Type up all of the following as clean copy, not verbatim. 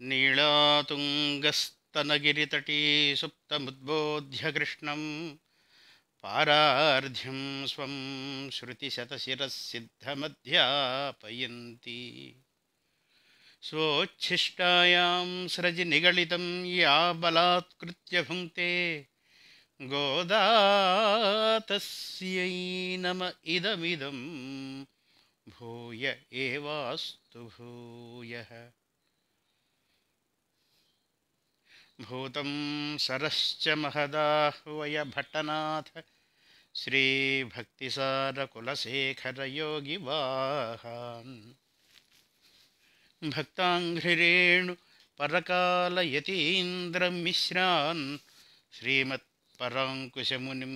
नीलातुङ्गस्तनगिरितटी सुप्तमुद्बोध्य कृष्णं पारार्ध्यं स्वं श्रुतिशतशिरःसिद्धमध्यापयन्ती स्वोच्छिष्टायां स्रजि निगलितं या बलात्कृत्य भुङ्क्ते गोदा तस्यै नम इदमिदं भूय एवास्तु भूयः। भूतं सरश्च महदाह्वय भट्टनाथ श्रीभक्तिसारकुलशेखरयोगिवाहान् भक्ताङ्घ्रिरेणु परकालयतीन्द्रमिश्रान् श्रीमत्पराङ्कुशमुनिं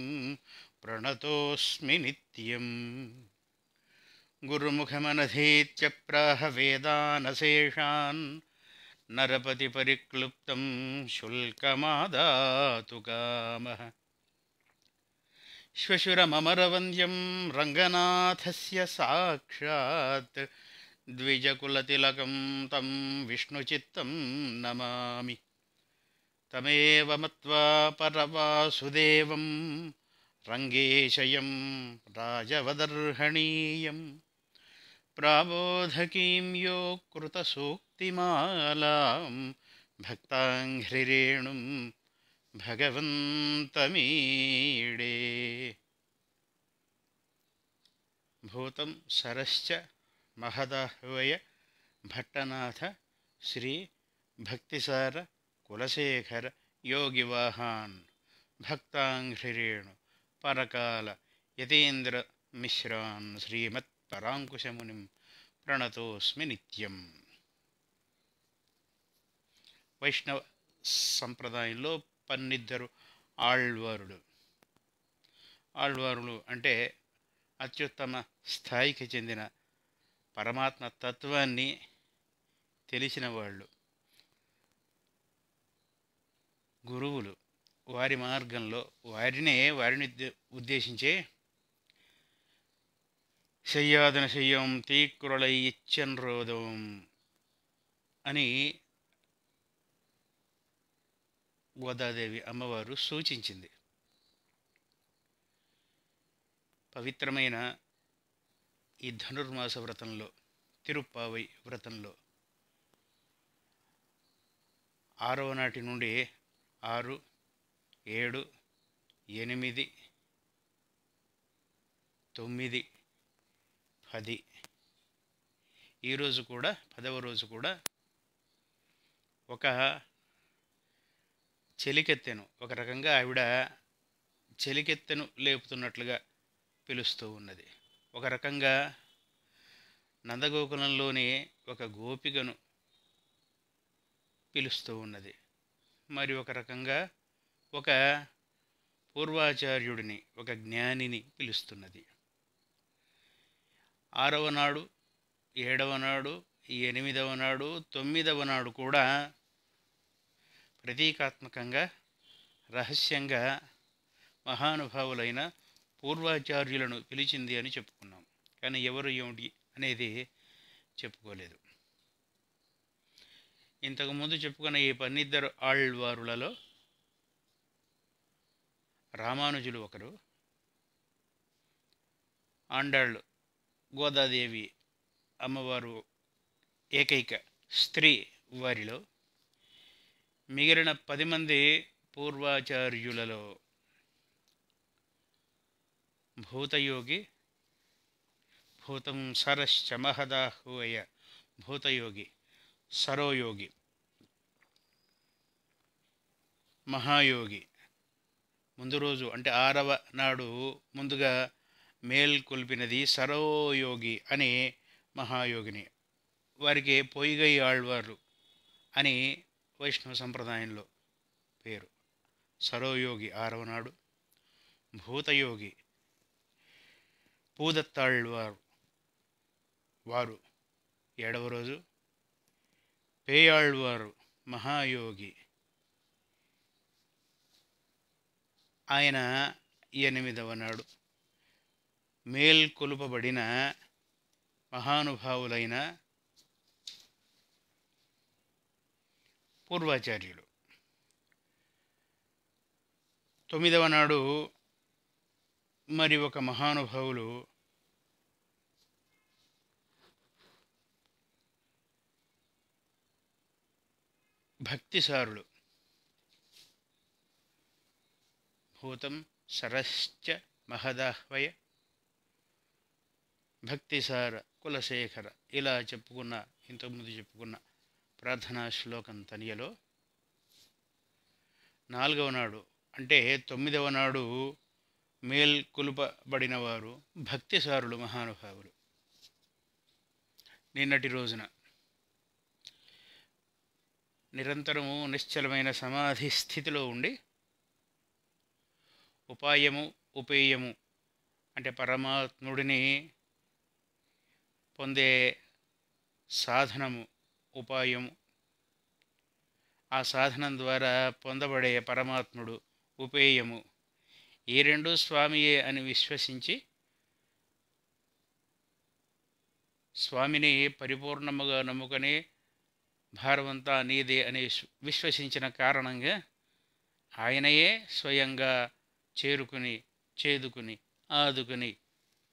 प्रणतोऽस्मि नित्यम्। गुरुमुखमनधीत्य प्राह वेदानशेषान् नरपतिपरिक्लुप्तं शुल्कमादातु कामः। श्वशुरममरवन्द्यं रङ्गनाथस्य साक्षात् द्विजकुलतिलकं तं विष्णुचित्तं नमामि। तमेव मत्वा परवासुदेवं रङ्गेशयं राजवदर्हणीयं प्राबोधकीं यो कृतसूक्तिमालां भक्ताङ्घ्रिरेणुं भगवन्तमीडे। भूतं सरश्च महदाह्वय भट्टनाथ श्री भक्तिसार कुलशेखर योगिवाहान् भक्ताङ्घ्रिरेणु परकाल यतीन्द्र मिश्रान् श्रीमत्पराङ्कुशमुनिं प्रणतोऽस्मि नित्यम्। వైష్ణవ సంప్రదాయంలో పన్నిద్దరు ఆళ్వారులు అంటే అత్యుత్తమ స్థాయికి చెందిన పరమాత్మ తత్వాన్ని తెలిసిన వాళ్ళు, గురువులు. వారి మార్గంలో వారిని ఉద్దేశించే శయ్యాదన శయ్యం తీక్కురళై ఇచ్చన్రోదం అని గోదాదేవి అమ్మవారు సూచించింది. పవిత్రమైన ఈ ధనుర్మాస వ్రతంలో, తిరుప్పావై వ్రతంలో 6వ నాటి నుండి 6, 7, 8, 9, 10 ఈరోజు కూడా 10వ రోజు కూడా ఒక చెలికెత్తెను, ఒక రకంగా ఆవిడ చెలికెత్తెను లేపుతున్నట్లుగా పిలుస్తూ ఉన్నది. ఒక రకంగా నందగోకులంలోని ఒక గోపికను పిలుస్తూ ఉన్నది. మరి ఒక రకంగా ఒక పూర్వాచార్యుడిని, ఒక జ్ఞానిని పిలుస్తున్నది. 6వ నాడు, 7వ నాడు, 8వ నాడు, 9వ నాడు కూడా ప్రతీకాత్మకంగా, రహస్యంగా మహానుభావులైన పూర్వాచార్యులను పిలిచింది అని చెప్పుకున్నాం. కానీ ఎవరు ఏమిటి అనేది చెప్పుకోలేదు. ఇంతకుముందు చెప్పుకున్న ఈ పన్నిద్దరు ఆళ్వారులలో రామానుజులు ఒకరు, ఆండాళ్ళు గోదాదేవి అమ్మవారు ఏకైక స్త్రీ. వారిలో మిగిలిన 10 మంది పూర్వాచార్యులలో భూతయోగి, భూతం సరశ్చ మహదాహ్వయ భూతయోగి, సరోయోగి, మహాయోగి. ముందు రోజు అంటే 6వ నాడు ముందుగా మేల్కొల్పినది సరోయోగి అనే మహాయోగిని. వారికి పొయ్యిగై ఆళ్వారు అని వైష్ణవ సంప్రదాయంలో పేరు. సరోయోగి 6వ నాడు, భూతయోగి పూదత్తాళ్వారు వారు 7వ రోజు, పేయాళ్వారు మహాయోగి ఆయన 8వ నాడు. మేల్కొలుపబడిన మహానుభావులైన పూర్వాచార్యులు. 9వ నాడు మరి ఒక మహానుభావులు భక్తిసారులు. భూతం సరశ్చ మహదాహ్వయ భక్తిసార కులశేఖర, ఇలా చెప్పుకున్న, ఇంతకుముందు చెప్పుకున్న ప్రార్థనా శ్లోకం తనియలో 4వ నాడు అంటే 9వ నాడు మేల్కొలుపబడిన వారు భక్తిసారులు మహానుభావులు. నిన్నటి రోజున నిరంతరము నిశ్చలమైన సమాధి స్థితిలో ఉండి ఉపాయము ఉపేయము అంటే పరమాత్ముడిని పొందే సాధనము ఉపాయము, ఆ సాధనం ద్వారా పొందబడే పరమాత్ముడు ఉపేయము, ఈ రెండు స్వామియే అని విశ్వసించి స్వామిని పరిపూర్ణముగా నమ్ముకొని భారమంతా నీదే అని విశ్వసించిన కారణంగా ఆయనయే స్వయంగా చేరుకుని చేదుకుని ఆదుకుని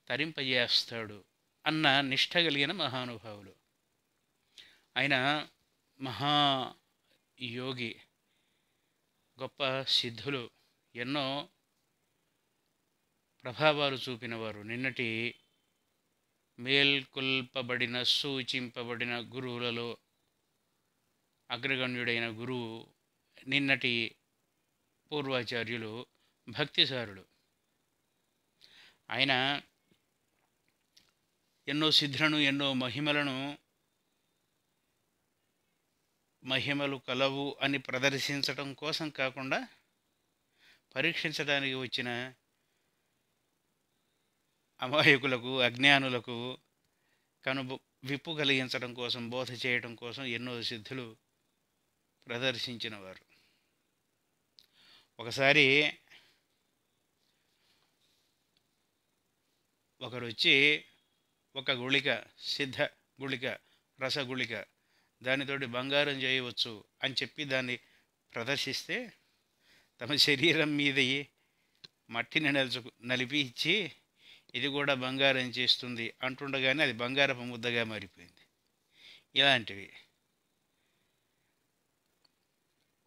తరింపజేస్తాడు అన్న నిష్ఠ కలిగిన మహానుభావులు. ఆయన మహాయోగి, గొప్ప సిద్ధులు, ఎన్నో ప్రభావాలు చూపినవారు. నిన్నటి మేల్కొల్పబడిన సూచింపబడిన గురువులలో అగ్రగణ్యుడైన గురువు నిన్నటి పూర్వాచార్యులు భక్తిసారులు. ఆయన ఎన్నో సిద్ధులను, ఎన్నో మహిమలు కలవు అని ప్రదర్శించటం కోసం కాకుండా పరీక్షించడానికి వచ్చిన అమాయకులకు, అజ్ఞానులకు విప్పు కలిగించడం కోసం, బోధ చేయడం కోసం ఎన్నో సిద్ధులు ప్రదర్శించినవారు. ఒకసారి ఒకరు వచ్చి ఒక గుళిక, సిద్ధ గుళిక, రసగుళిక, దానితోటి బంగారం చేయవచ్చు అని చెప్పి దాన్ని ప్రదర్శిస్తే తమ శరీరం మీద మట్టిని నలిపి ఇచ్చి ఇది కూడా బంగారం చేస్తుంది అంటుండగానే అది బంగారపు ముద్దగా మారిపోయింది. ఇలాంటివి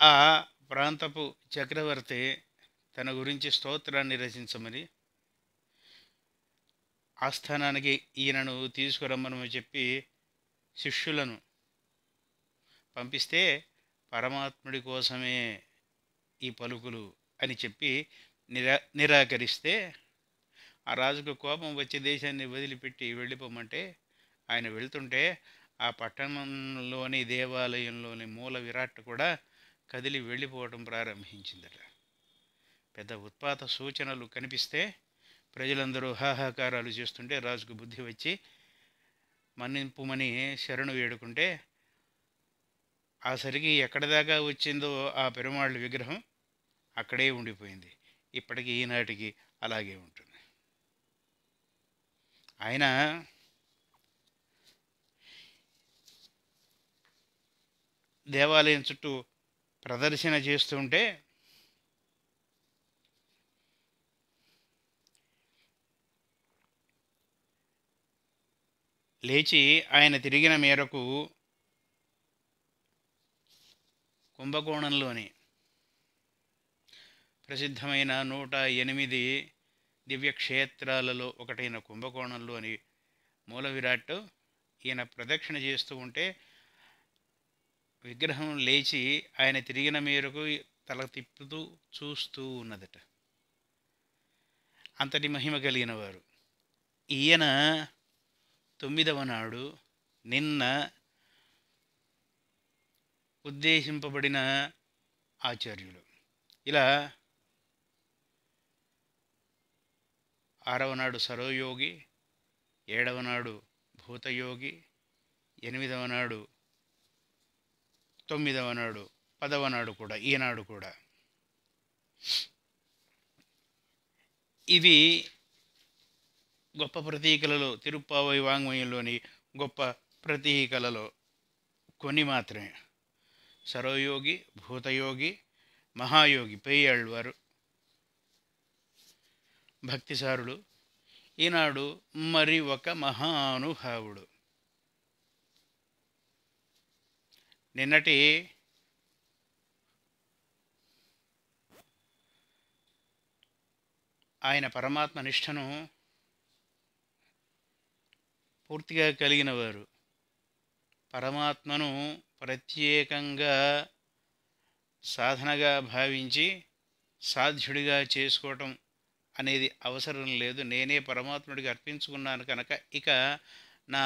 ఆ ప్రాంతపు చక్రవర్తి తన గురించి స్తోత్రాన్ని రచించమని ఆస్థానానికి ఈయనను తీసుకురమ్మని చెప్పి శిష్యులను పంపిస్తే పరమాత్ముడి కోసమే ఈ పలుకులు అని చెప్పి నిరాకరిస్తే ఆ రాజుకు కోపం వచ్చి దేశాన్ని వదిలిపెట్టి వెళ్ళిపోమంటే ఆయన వెళ్తుంటే ఆ పట్టణంలోని దేవాలయంలోని మూల విరాట్ కూడా కదిలి వెళ్ళిపోవటం ప్రారంభించిందట. పెద్ద ఉత్పాత సూచనలు కనిపిస్తే ప్రజలందరూ హాహాకారాలు చేస్తుంటే రాజుకు బుద్ధి వచ్చి మన్నింపుమని శరణు వేడుకుంటే ఆ సరికి ఎక్కడిదాకా వచ్చిందో ఆ పెరుమాళ్ళ విగ్రహం అక్కడే ఉండిపోయింది. ఇప్పటికీ ఈనాటికి అలాగే ఉంటుంది. ఆయన దేవాలయం చుట్టూ ప్రదర్శన చేస్తుంటే లేచి ఆయన తిరిగిన మేరకు కుంభకోణంలోని ప్రసిద్ధమైన 108 దివ్యక్షేత్రాలలో ఒకటైన కుంభకోణంలోని మూల విరాట్ ఈయన ప్రదక్షిణ చేస్తూ ఉంటే విగ్రహం లేచి ఆయన తిరిగిన మేరకు తల తిప్పుతూ చూస్తూ ఉన్నదట. అంతటి మహిమ కలిగిన వారు. ఈయన 9వ నాడు నిన్న ఉద్దేశింపబడిన ఆచార్యులు. ఇలా 6వ నాడు సరోయోగి, 7వ నాడు భూతయోగి, 8వ నాడు, 9వ నాడు, 10వ నాడు కూడా, ఈనాడు కూడా. ఇవి గొప్ప ప్రతీకలలో, తిరుప్పావై వాంగ్మయంలోని గొప్ప ప్రతీకలలో కొన్ని మాత్రమే. సర్వయోగి, భూతయోగి, మహాయోగి పెయ్యాళ్ళవారు, భక్తిసారుడు. ఈనాడు మరి ఒక మహానుభావుడు. నిన్నటి ఆయన పరమాత్మ నిష్టను పూర్తిగా కలిగిన వారు, పరమాత్మను ప్రత్యేకంగా సాధనగా భావించి సాధ్యుడిగా చేసుకోవటం అనేది అవసరం లేదు, నేనే పరమాత్ముడికి అర్పించుకున్నాను కనుక ఇక నా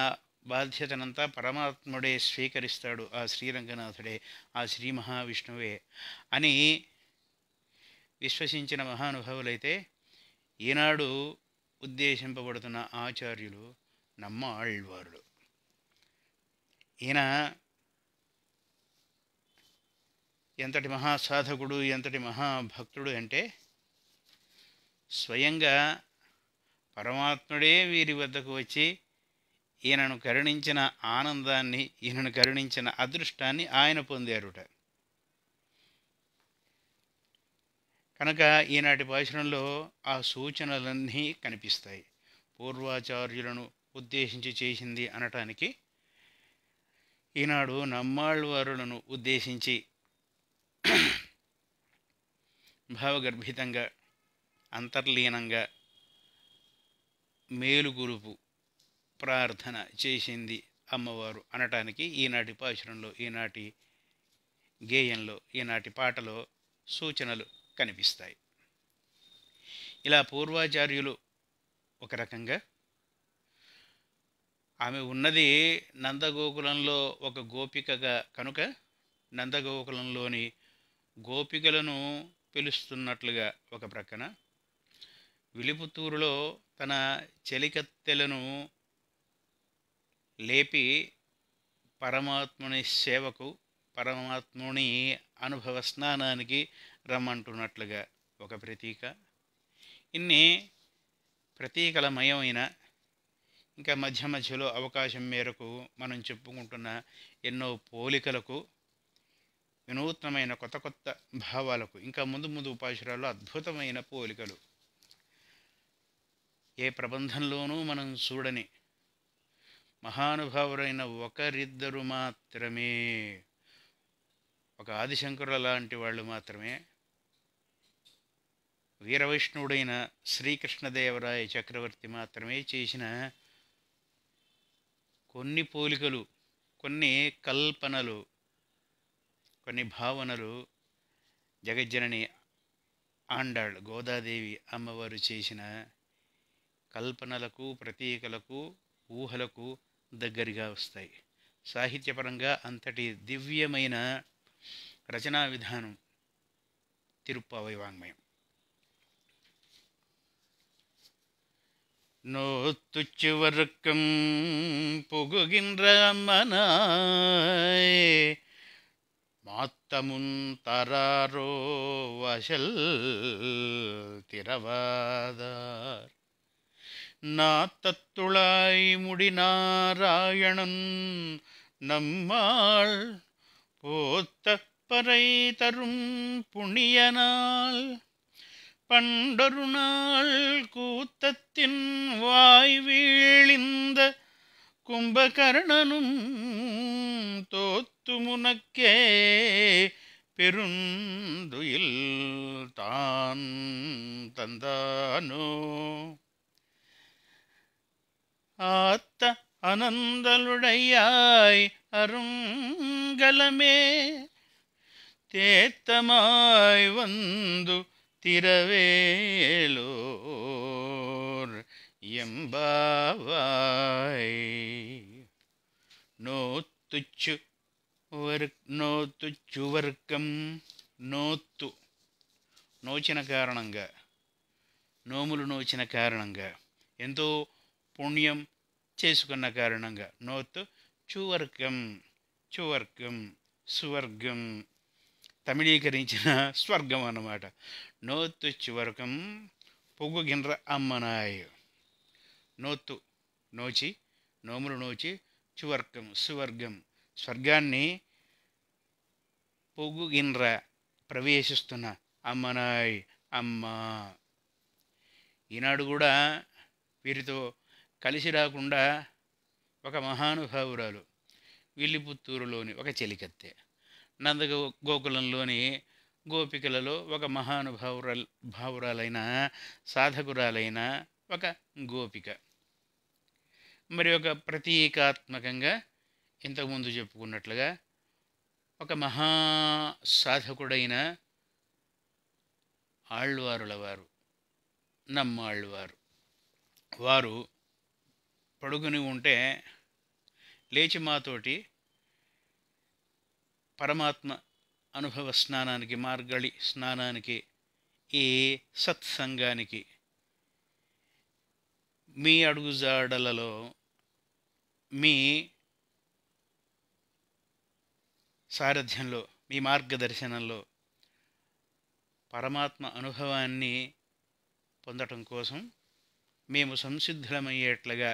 బాధ్యతనంతా పరమాత్ముడే స్వీకరిస్తాడు, ఆ శ్రీరంగనాథుడే, ఆ శ్రీ మహావిష్ణువే అని విశ్వసించిన మహానుభావులైతే ఈనాడు ఉద్దేశింపబడుతున్న ఆచార్యులు నమ్మాళ్వారులు. ఈయన ఎంతటి మహాసాధకుడు, ఎంతటి మహాభక్తుడు అంటే స్వయంగా పరమాత్ముడే వీరి వద్దకు వచ్చి ఈయనను కరుణించిన ఆనందాన్ని, ఈయనను కరుణించిన అదృష్టాన్ని ఆయన పొందారుట. కనుక ఈనాటి భాషణంలో ఆ సూచనలన్నీ కనిపిస్తాయి. పూర్వాచార్యులను ఉద్దేశించి చేసింది అనటానికి ఈనాడు నమ్మాళ్వారులను ఉద్దేశించి భావగర్భితంగా అంతర్లీనంగా మేలుగురుపు ప్రార్థన చేసింది అమ్మవారు అనటానికి ఈనాటి భాషణంలో, ఈనాటి గేయంలో, ఈనాటి పాటలో సూచనలు కనిపిస్తాయి. ఇలా పూర్వాచార్యులు ఒక రకంగా, ఆమె ఉన్నది నందగోకులంలో ఒక గోపికగా కనుక నందగోకులంలోని గోపికలను పిలుస్తున్నట్లుగా ఒక ప్రక్కన, విలిపుత్తూరులో తన చెలికత్తెలను లేపి పరమాత్ముని సేవకు, పరమాత్ముని అనుభవ స్నానానికి రమ్మంటున్నట్లుగా ఒక ప్రతీక. ఇన్ని ప్రతీకలమయమైన, ఇంకా మధ్య మధ్యలో అవకాశం మేరకు మనం చెప్పుకుంటున్న ఎన్నో పోలికలకు, వినూత్నమైన కొత్త కొత్త భావాలకు, ఇంకా ముందు ముందు ఉపాసురాల్లో అద్భుతమైన పోలికలు, ఏ ప్రబంధంలోనూ మనం చూడని మహానుభావులైన ఒకరిద్దరు మాత్రమే, ఒక ఆదిశంకరుల లాంటి వాళ్ళు మాత్రమే, వీరవైష్ణవుడైన శ్రీకృష్ణదేవరాయ చక్రవర్తి మాత్రమే చేసిన కొన్ని పోలికలు, కొన్ని కల్పనలు, కొన్ని భావనలు జగజ్జనని ఆండాళ్ గోదాదేవి అమ్మవారు చేసిన కల్పనలకు, ప్రతీకలకు, ఊహలకు దగ్గరగా వస్తాయి. సాహిత్యపరంగా అంతటి దివ్యమైన రచనా విధానం తిరుప్పావై వాంగ్మయం. நோத்துச்சுவருக்கும் புகுகின்ற மனாய் மாத்தமுன் தராரோ வசல் திரவாதார் நாத்தத்துளாய் முடிநாராயணன் நம்மாள் போத்த பறை தரும் புண்ணியனால் பண்டொரு நாள் கூத்தத்தின் வாய் வீழிந்த கும்பகர்ணனும் தோத்து முனக்கே பெருந்துயில் தான் தந்தானோ ஆத்த அனந்தலுடையாய் அருங்கலமே தேத்தமாய் வந்து திரவேலோர் எம்பாவாய். నోతుచ్చు వర్గం, నోత్తు నోచిన కారణంగా, నోములు నోచిన కారణంగా, ఎంతో పుణ్యం చేసుకున్న కారణంగా, నోత్తు చువర్గం, చువర్గం సువర్గం, తమిళీకరించిన స్వర్గం అన్నమాట. నోత్తు చువర్గం పొగ్గుగిన్ర అమ్మనాయ్. నోత్తు నోచి, నోములు నోచి, చువర్గం సువర్గం స్వర్గాన్ని పొగుగిన్ర ప్రవేశిస్తున్న అమ్మనాయ్ అమ్మ. ఈనాడు కూడా వీరితో కలిసి రాకుండా ఒక మహానుభావురాలు విల్లిపుత్తూరులోని ఒక చెలికత్తె, నందగోకులంలోని గోపికలలో ఒక భావురాలైన సాధకురాలైన ఒక గోపిక, మరి ఒక ప్రతీకాత్మకంగా ఇంతకుముందు చెప్పుకున్నట్లుగా ఒక మహా సాధకుడైన ఆళ్వారుల వారు, నమ్మాళ్వారు. వారు పడుకుని ఉంటే లేచి మాతోటి పరమాత్మ అనుభవ స్నానానికి, మార్గళి స్నానానికి, ఈ సత్సంగానికి మీ అడుగుజాడలలో, మీ సారథ్యంలో, మీ మార్గదర్శనంలో పరమాత్మ అనుభవాన్ని పొందటం కోసం మేము సంసిద్ధులమయ్యేట్లుగా,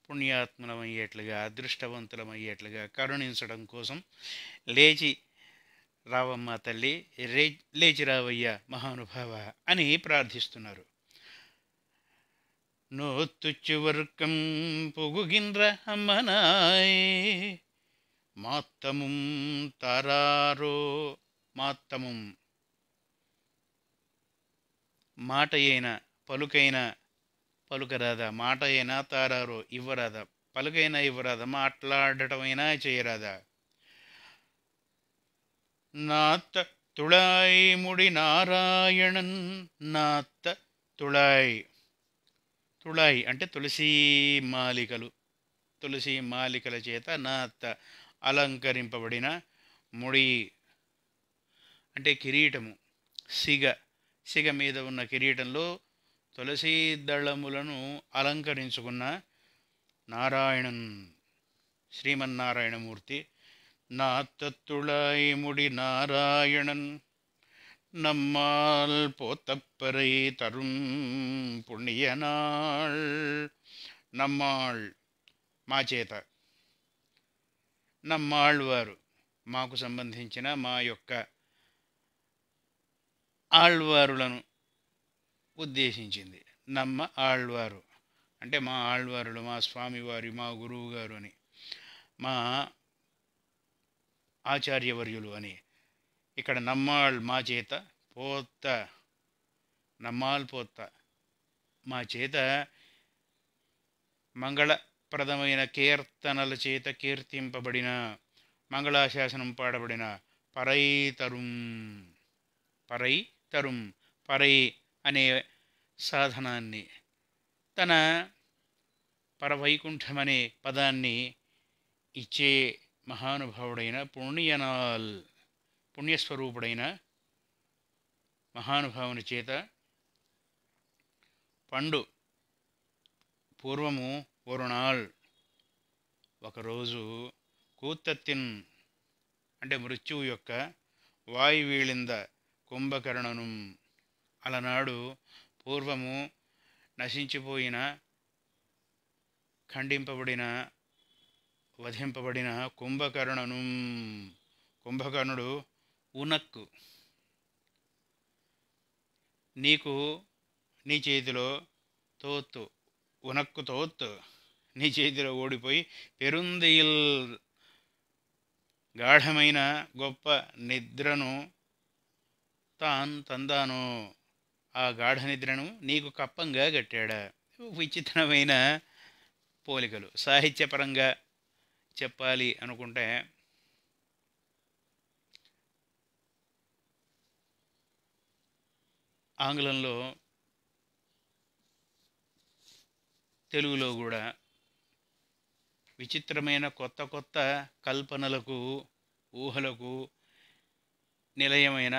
పుణ్యాత్ములమయ్యేట్లుగా, అదృష్టవంతులమయ్యేట్లుగా కరుణించడం కోసం లేచి రావమ్మ తల్లి, లేచి రావయ్య మహానుభావ అని ప్రార్థిస్తున్నారు. నోత్తుచ్చువర్కం పొగుగిన్ర అమ్మనాయ్ మాత్తముం తారారో. మాత్తముం మాట అయినా పలుకైనా పలుకరాదా, మాట అయినా తారారో ఇవ్వరాదా, పలుకైనా ఇవ్వరాదా, మాట్లాడటమైనా చేయరాదా. నాత్త తుళాయ్ ముడి నారాయణన్. నాత్త తుళాయ్. తుళాయ్ అంటే తులసీ మాలికలు, తులసీ మాలికల చేత నాత్త అలంకరింపబడిన, ముడి అంటే కిరీటము, సిగ మీద ఉన్న కిరీటంలో తులసీ దళములను అలంకరించుకున్న నారాయణన్, శ్రీమన్నారాయణమూర్తి. నాత్తతుళాయ్ ముడి నారాయణన్ நம்மால் போத்தப்பறை தரும் పుణ్య నాళ్. నమ్మాళ్ మా చేత, నమ్మాళ్వారు మాకు సంబంధించిన మా యొక్క ఆళ్వారులను ఉద్దేశించింది. నమ్మ ఆళ్వారు అంటే మా ఆళ్వారులు, మా స్వామివారి, మా గురువు గారు అని, మా ఆచార్యవర్యులు అని. ఇక్కడ నమ్మాళ్ మా చేత, పోత్త నమ్మాల్ పోత్త మా చేత మంగళప్రదమైన కీర్తనల చేత కీర్తింపబడిన, మంగళాశాసనం పాడబడిన పరై తరుం. పరై తరుం, పరై అనే సాధనాన్ని, తన పరవైకుంఠమనే పదాన్ని ఇచ్చే మహానుభావుడైన పుణ్యనాల్, పుణ్యస్వరూపుడైన మహానుభావుని చేత పండు పూర్వము ఒరునాళ్ ఒకరోజు కూత్తత్తిన్ అంటే మృత్యువు యొక్క వాయువీళింద కుంభకర్ణను. అలనాడు పూర్వము నశించిపోయిన, ఖండింపబడిన, వధింపబడిన కుంభకర్ణను. కుంభకర్ణుడు ఉనక్కు, నీకు నీ చేతిలో తోత్తు, ఉనక్కు తోత్తు నీ చేతిలో ఓడిపోయి పెరుందిల్ గాఢమైన గొప్ప నిద్రను తందాను, ఆ గాఢ నిద్రను నీకు కప్పంగా కట్టాడా. విచిత్రమైన పోలికలు. సాహిత్యపరంగా చెప్పాలి అనుకుంటే ఆంగ్లంలో, తెలుగులో కూడా విచిత్రమైన కొత్త కొత్త కల్పనలకు, ఊహలకు నిలయమైన,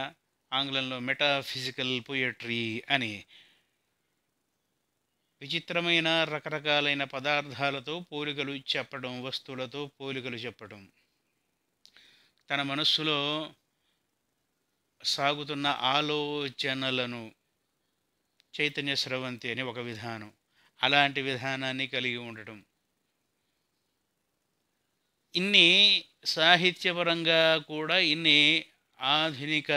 ఆంగ్లంలో మెటాఫిజికల్ పోయట్రీ అని, విచిత్రమైన రకరకాలైన పదార్థాలతో పోలికలు చెప్పడం, వస్తువులతో పోలికలు చెప్పడం, తన మనస్సులో సాగుతున్న ఆలోచనలను చైతన్య స్రవంతి అని ఒక విధానం, అలాంటి విధానాన్ని కలిగి ఉండటం. ఇన్ని సాహిత్యపరంగా కూడా ఇన్ని ఆధునిక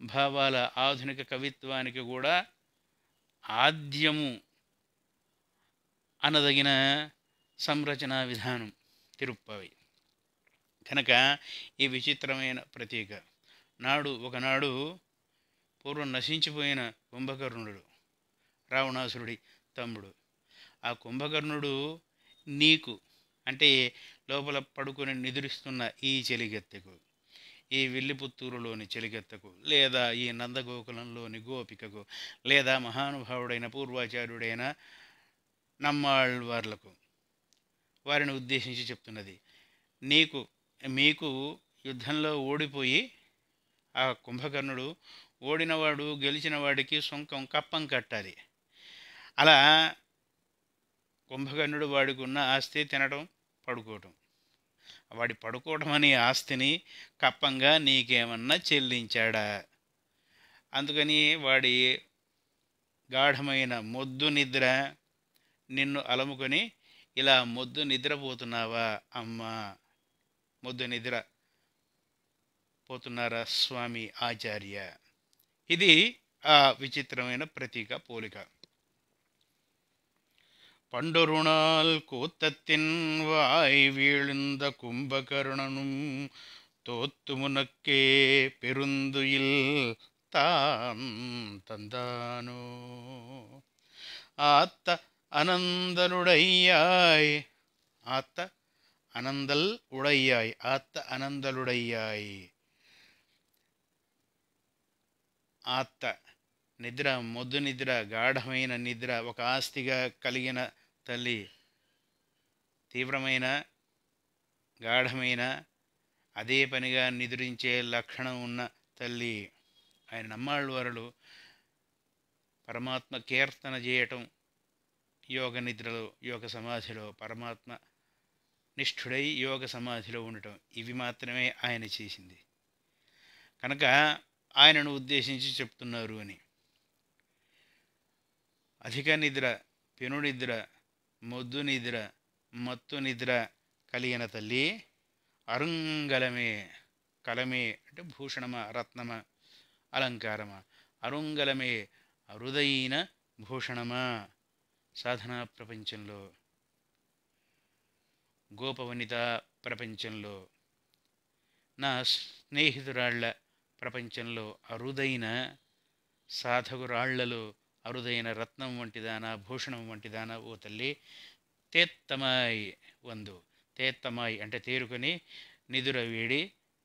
భావాల ఆధునిక కవిత్వానికి కూడా ఆద్యము అనదగిన సంరచన విధానం తిరుప్పావి. కనుక ఈ విచిత్రమైన ప్రతీక ఒకనాడు పూర్వం నశించిపోయిన కుంభకర్ణుడు, రావణాసురుడి తమ్ముడు. ఆ కుంభకర్ణుడు నీకు అంటే లోపల పడుకొని నిద్రిస్తున్న ఈ చెలిగెత్తెకు, ఈ విల్లిపుత్తూరులోని చెలిగెత్తకు, లేదా ఈ నందగోకులంలోని గోపికకు, లేదా మహానుభావుడైన పూర్వాచార్యుడైన నమ్మాళ్వార్లకు వారిని ఉద్దేశించి చెప్తున్నది. మీకు యుద్ధంలో ఓడిపోయి ఆ కుంభకర్ణుడు ఓడినవాడు గెలిచిన వాడికి సొంకం కప్పం కట్టాలి. అలా కుంభకర్ణుడు వాడికి ఉన్న ఆస్తి తినడం, పడుకోవటం. వాడి పడుకోవడం అనే ఆస్తిని కప్పంగా నీకేమన్నా చెల్లించాడా? అందుకని వాడి గాఢమైన మొద్దు నిద్ర నిన్ను అలముకొని ఇలా మొద్దు నిద్రపోతున్నావా అమ్మా, మొద్దు నిద్ర పోతున్నారా స్వామి ఆచార్య. ఇది ఆ విచిత్రమైన ప్రతీక పోలిక. பண்டொருநாள் கூத்தத்தின் வாய் வீழ்ந்த கும்பகர்ணனும் தோத்து முனக்கே பெருந்துயில் தான் தந்தானோ. ஆத்த அனந்தலுடையாய் ஆத்த அனந்தல் உடையாய் ஆத்த அனந்தலுடையாய். ఆత్త నిద్ర, మొద్దు నిద్ర, గాఢమైన నిద్ర, ఒక ఆస్తిగా కలిగిన తల్లి, తీవ్రమైన గాఢమైన అదే పనిగా నిద్రించే లక్షణం ఉన్న తల్లి. ఆయన నమ్మాళ్వారులు పరమాత్మ కీర్తన చేయటం, యోగ నిద్రలో, యోగ సమాధిలో, పరమాత్మ నిష్ఠుడై యోగ సమాధిలో ఉండటం, ఇవి మాత్రమే ఆయన చేసింది. కనుక ఆయనను ఉద్దేశించి చెప్తున్నారు అని. అధిక నిద్ర, పెను నిద్ర, మొద్దు నిద్ర, మత్తు నిద్ర కలిగిన తల్లి అరుంగలమే. కలమే అంటే భూషణమా, రత్నమా, అలంకారమా. అరుంగలమే అరుదైన భూషణమా. సాధనా ప్రపంచంలో, గోపవనిత ప్రపంచంలో, నా స్నేహితురాళ్ల ప్రపంచంలో అరుదైన సాధకురాళ్లలో అరుదైన రత్నం వంటిదానా, భూషణం వంటిదానా ఓ తల్లి. తేత్తమాయి వందు. తేత్తమాయి అంటే తేరుకొని, నిదుర వీడి,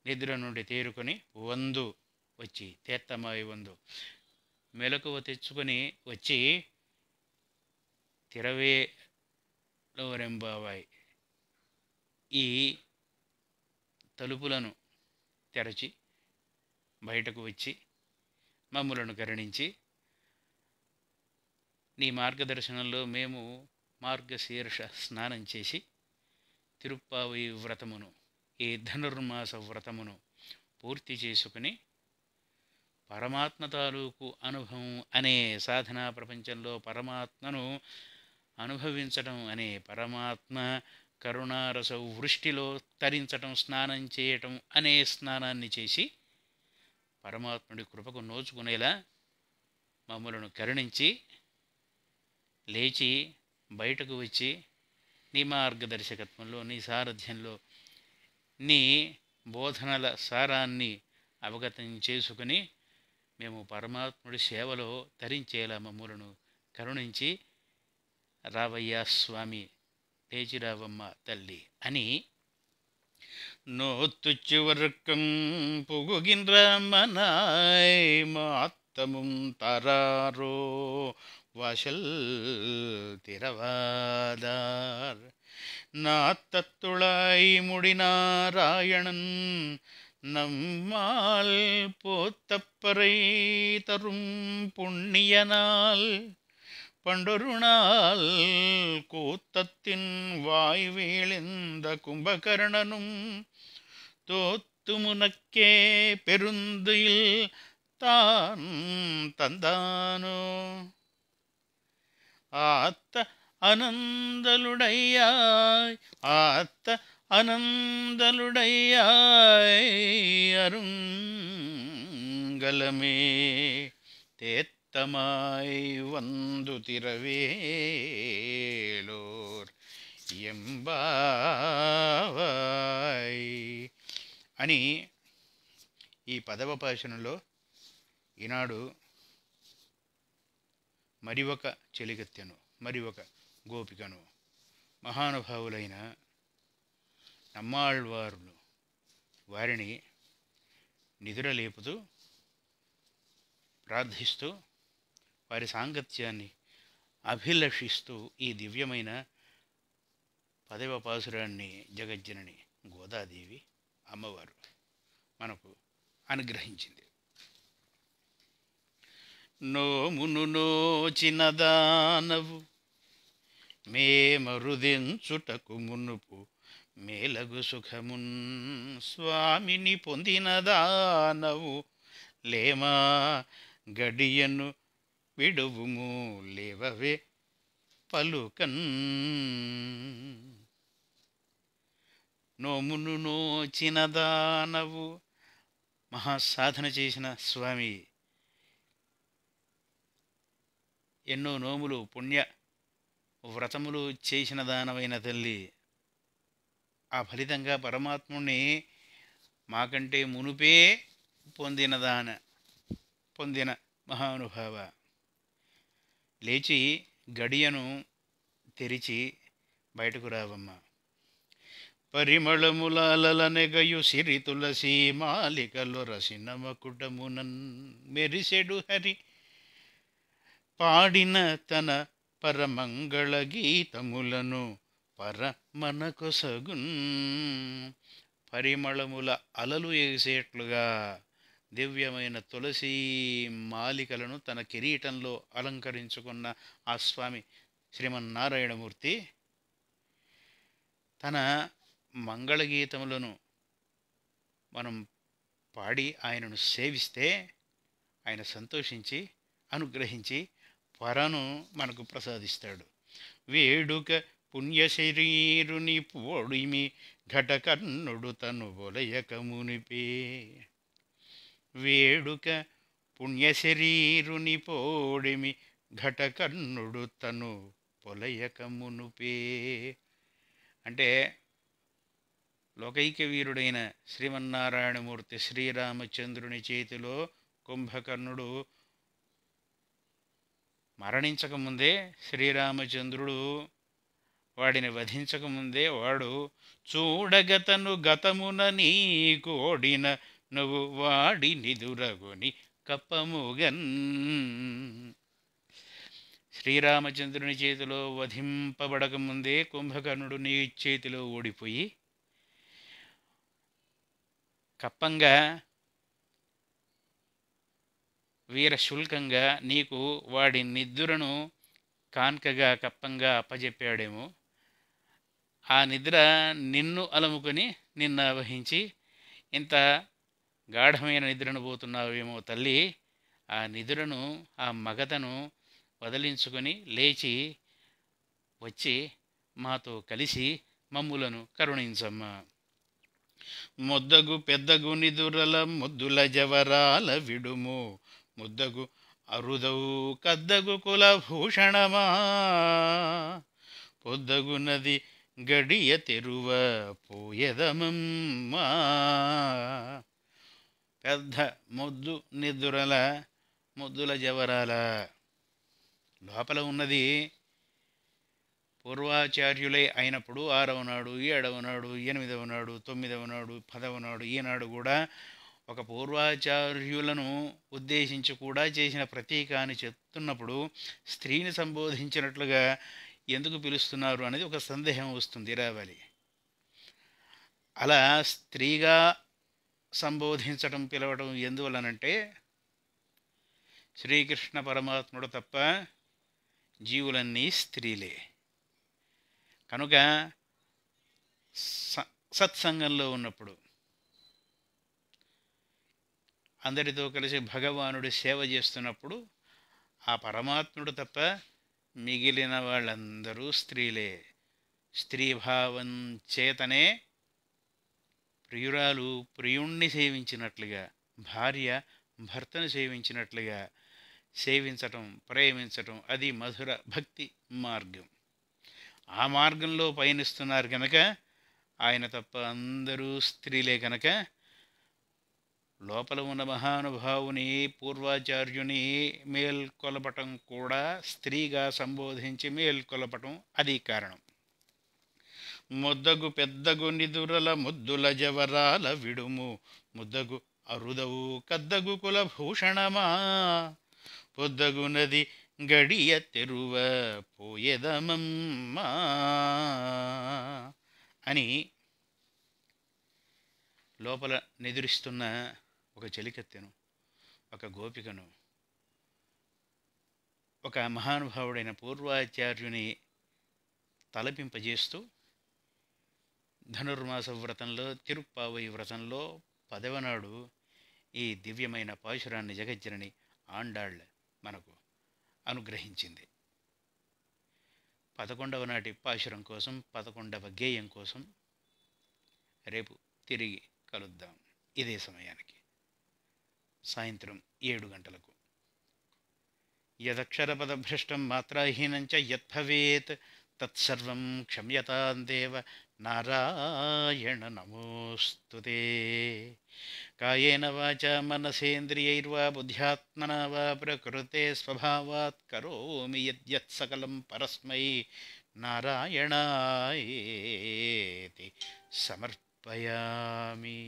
నిద్ర నుండి తేరుకొని వందు వచ్చి, తేత్తమాయి వందు. మెలకువ తెచ్చుకొని వచ్చి తిరవేలో రెంబావాయి. ఈ తలుపులను తెరచి బయటకు వచ్చి మమ్ములను కరుణించి, నీ మార్గదర్శనంలో మేము మార్గశీర్ష స్నానం చేసి తిరుప్పావి వ్రతమును, ఈ ధనుర్మాస వ్రతమును పూర్తి చేసుకుని పరమాత్మ తాలూకు అనుభవం అనే సాధనా ప్రపంచంలో పరమాత్మను అనుభవించటం అనే, పరమాత్మ కరుణారస వృష్టిలో తరించటం, స్నానం చేయటం అనే స్నానాన్ని చేసి పరమాత్ముడి కృపకు నోచుకునేలా మమ్మలను కరుణించి లేచి బయటకు వచ్చి నీ మార్గదర్శకత్వంలో, నీ సారథ్యంలో, నీ బోధనల సారాన్ని అవగతం చేసుకుని మేము పరమాత్ముడి సేవలో తరించేలా మమ్మలను కరుణించి రావయ్యా స్వామి, లేచి రావమ్మ తల్లి అని நோத்துச்சுவர்க்கம் புகுகின்ற மனாய் மாத்தமும் தராரோ வாசல் திறவாதார். நாத்தத்துளாய் முடிநாராயணன் நம்மால் போத்தப்பறை தரும் புண்ணியனால் பண்டொரு நாள் கூத்தத்தின் வாய் வீழ்ந்த கும்பகர்ணனும் தோத்து முனக்கே பெருந்துயில் தான் தந்தானோ. ஆத்த அனந்தலுடையாய் ஆத்த அனந்தலுடையாய் அரும் மங்களமே தேத்தமாய் வந்து திரவேலோர் ఎంబావాయ్ అని ఈ పదవపాశనంలో ఈనాడు మరి ఒక చెలికత్తెను, మరి ఒక గోపికను, మహానుభావులైన నమ్మాళ్వారులు వారిని నిదురలేపుతూ ప్రార్థిస్తూ వారి సాంగత్యాన్ని అభిలషిస్తూ ఈ దివ్యమైన పదవ పాసురాన్ని జగజ్జనని గోదాదేవి అమ్మవారు మనకు అనుగ్రహించింది. నోమును నోచిన దానవు మేమరుదించుటకు మునుపు మేలగు సుఖమున్ స్వామిని పొందిన దానవు లేమా గడియను విడువుము లేవవే పలుకన్. నోమును నోచిన దానవు, మహాసాధన చేసిన స్వామి, ఎన్నో నోములు పుణ్య వ్రతములు చేసిన దానమైన తల్లి, ఆ ఫలితంగా పరమాత్ముణ్ణి మాకంటే మునుపే పొందిన మహానుభావ, లేచి గడియను తెరిచి బయటకు రావమ్మ. పరిమళములాలనెగయు సిరి తులసి మాలికలు రసిన మకుటమునన్ మెరిసెడు హరి పాడిన తన పరమంగళ గీతములను పరమనకొసగున్. పరిమళముల అలలు ఎగిసేట్లుగా దివ్యమైన తులసి మాలికలను తన కిరీటంలో అలంకరించుకున్న ఆ స్వామి శ్రీమన్నారాయణమూర్తి తన మంగళగీతములను మనం పాడి ఆయనను సేవిస్తే ఆయన సంతోషించి అనుగ్రహించి వరను మనకు ప్రసాదిస్తాడు. వేడుక పుణ్యశరీరుని పోడిమి ఘటకర్ణుడు తను బొలయక మునిపే. వేడుక పుణ్యశరీరుని పోడిమి ఘటకర్ణుడు తను పొలయక మునుపే అంటే లోకైక వీరుడైన శ్రీమన్నారాయణమూర్తి శ్రీరామచంద్రుని చేతిలో కుంభకర్ణుడు మరణించకముందే, శ్రీరామచంద్రుడు వాడిని వధించకముందే వాడు చూడగతను గతమున నీకు ఓడిన నువ్వు వాడి నిదురగొని కప్పముగన్. శ్రీరామచంద్రుని చేతిలో వధింపబడకముందే కుంభకర్ణుడు నీ చేతిలో ఓడిపోయి కప్పంగా వీరశుల్కంగా నీకు వాడి నిద్రను కాన్కగా కప్పంగా అప్పజెప్పాడేమో. ఆ నిద్ర నిన్ను అలముకొని నిన్ను ఆవహించి ఇంత గాఢమైన నిద్రను పోతున్నావేమో తల్లి. ఆ నిద్రను, ఆ మగతను వదిలించుకొని లేచి వచ్చి మాతో కలిసి మమ్ములను కరుణించమ్మా. ముద్దగు పెద్దగు నిదురల ముద్దుల జవరాల విడుము ముద్దగు అరుదవు కద్దగు కులభూషణమా. పొద్దగు నది గడియ తెరువ పోయదమమ్మా. పెద్ద ముద్దు నిద్దురల ముద్దుల జవరాల లోపల ఉన్నది పూర్వాచార్యులే అయినప్పుడు 6వ నాడు, 7వ నాడు, 8వ నాడు, 9వ నాడు, 10వ నాడు, ఈనాడు కూడా ఒక పూర్వాచార్యులను ఉద్దేశించి కూడా చేసిన ప్రతీక అని చెప్తున్నప్పుడు స్త్రీని సంబోధించినట్లుగా ఎందుకు పిలుస్తున్నారు అనేది ఒక సందేహం వస్తుంది, రావాలి. అలా స్త్రీగా సంబోధించటం, పిలవటం ఎందువలనంటే శ్రీకృష్ణ పరమాత్ముడు తప్ప జీవులన్నీ స్త్రీలే కనుక సత్సంగంలో ఉన్నప్పుడు అందరితో కలిసి భగవానుడి సేవ చేస్తున్నప్పుడు ఆ పరమాత్ముడు తప్ప మిగిలిన వాళ్ళందరూ స్త్రీలే. స్త్రీభావం చేతనే ప్రియురాలు ప్రియుణ్ణి సేవించినట్లుగా భార్య భర్తను సేవించినట్లుగా సేవించటం, ప్రేమించటం, అది మధుర భక్తి మార్గం. ఆ మార్గంలో పయనిస్తున్నారు కనుక, ఆయన తప్ప అందరూ స్త్రీలే కనుక, లోపల ఉన్న మహానుభావుని పూర్వాచార్యుని మేల్కొలపటం కూడా స్త్రీగా సంబోధించి మేల్కొలపటం అది కారణం. ముద్దగు పెద్దగు నిదురల ముద్దుల జవరాల విడుము, ముద్దగు అరుదవు కద్దగు కులభూషణమా, పొద్దగు నది గడియ తెరువ పోయెదమమ్మా అని లోపల నిద్రిస్తున్న ఒక చెలికత్తెను, ఒక గోపికను, ఒక మహానుభావుడైన పూర్వాచార్యుని తలపింపజేస్తూ ధనుర్మాస వ్రతంలో, తిరుప్పావై వ్రతంలో 10వ నాడు ఈ దివ్యమైన పాశురాన్ని జగజ్జనని ఆండాళ్ మనకు అనుగ్రహించింది. 11వ నాటి పాశురం కోసం, 11వ గేయం కోసం రేపు తిరిగి కలుద్దాం ఇదే సమయానికి, సాయంత్రం 7 గంటలకు. యదక్షరపదభ్రష్టం మాత్రాహీనం చ యద్భవేత్ తత్సర్వం క్షమ్యతాం దేవ నారాయణ నమోస్తుతే. కాయేన వాచా మనసేంద్రియైర్వా బుద్ధ్యాత్మనా వా ప్రకృతే స్వభావాత్ కరోమి యద్యత్ సకలం పరస్మై నారాయణాయేతి సమర్పయామి.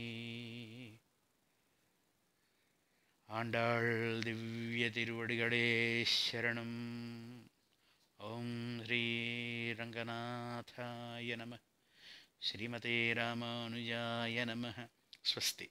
ఆండాళ్ దివ్య తిరువడిగడే శరణం. ఓం శ్రీ రంగనాథాయ నమః. శ్రీమతే రామానుజాయ నమః. స్వస్తి.